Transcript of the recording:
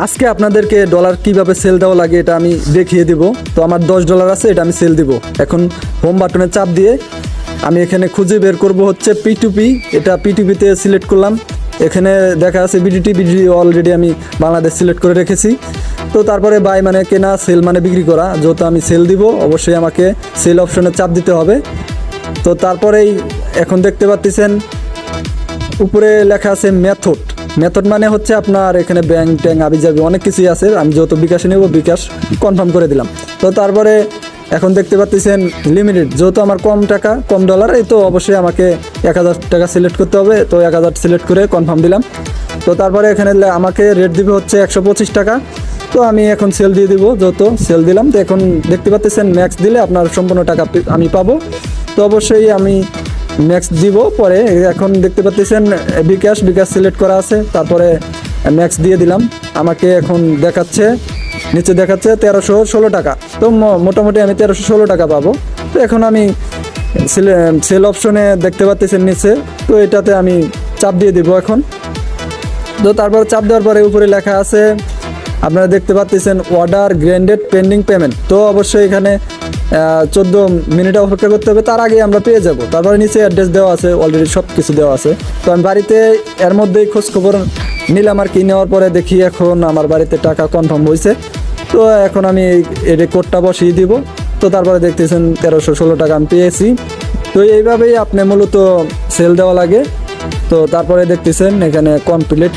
আজকে আপনাদেরকে ডলার কিভাবে সেল দেওয়া লাগে এটা আমি দেখিয়ে দিব। তো আমার $10 আছে, এটা আমি সেল দিব। এখন হোম বাটনে চাপ দিয়ে আমি এখানে খুঁজে বের করব হচ্ছে P2P। এটা P2P-তে সিলেক্ট করলাম। এখানে দেখা আছে বিডিটি অলরেডি আমি বাংলাদেশ সিলেক্ট করে রেখেছি। তো তারপরে বাই মানে কেনা, সেল মানে বিক্রি করা। যেহেতু আমি সেল দিব, অবশ্যই আমাকে সেল অপশনে চাপ দিতে হবে। তো তারপরেই এখন দেখতে পাচ্ছেন উপরে লেখা আছে মেথড মানে হচ্ছে আপনার এখানে ব্যাংক ট্যাঙ্ক আবিজাবি অনেক কিছুই আছে। আমি যেহেতু বিকাশে নেব, বিকাশ কনফার্ম করে দিলাম। তো তারপরে এখন দেখতে পাচ্ছেন লিমিটেড, যেহেতু আমার কম টাকা কম ডলার, এই তো অবশ্যই আমাকে 1000 টাকা সিলেক্ট করতে হবে। তো 1000 সিলেক্ট করে কনফার্ম দিলাম। তো তারপরে এখানে আমাকে রেট দিবে হচ্ছে 125 টাকা। তো আমি এখন সেল দিয়ে দিব, যেহেতু সেল দিলাম। তো এখন দেখতে পাচ্ছেন ম্যাক্স দিলে আপনার সম্পূর্ণ টাকা আমি পাবো। তো অবশ্যই আমি ম্যাক্স দিব পরে। এখন দেখতে পাচ্ছেন বিকাশ সিলেক্ট করা আছে, তারপরে ম্যাক্স দিয়ে দিলাম। আমাকে এখন দেখাচ্ছে, নিচে দেখাচ্ছে 1316 টাকা। তো মোটামুটি আমি 1316 টাকা পাবো। তো এখন আমি সেল অপশনে দেখতে পাচ্ছেন নিচে, তো এটাতে আমি চাপ দিয়ে দিব এখন। তো তারপর চাপ দেওয়ার পরে উপরে লেখা আছে, আপনারা দেখতে পাচ্ছেন অর্ডার গ্র্যান্ডেড পেন্ডিং পেমেন্ট। তো অবশ্যই এখানে 14 মিনিট অপেক্ষা করতে হবে, তার আগে আমরা পেয়ে যাব। তারপরে নিচে অ্যাড্রেস দেওয়া আছে, অলরেডি সব কিছু দেওয়া আছে। তো আমি বাড়িতে এর মধ্যেই খোঁজখবর নিলাম আর কি। নেওয়ার পরে দেখি এখন আমার বাড়িতে টাকা কনফার্ম হয়েছে। তো এখন আমি এই কোডটা বসিয়ে দিব। তো তারপরে দেখতেছেন 1316 টাকা আমি পেয়েছি। তো এইভাবেই আপনি মূলত সেল দেওয়া লাগে। তো তারপরে দেখতেছেন এখানে কমপ্লিট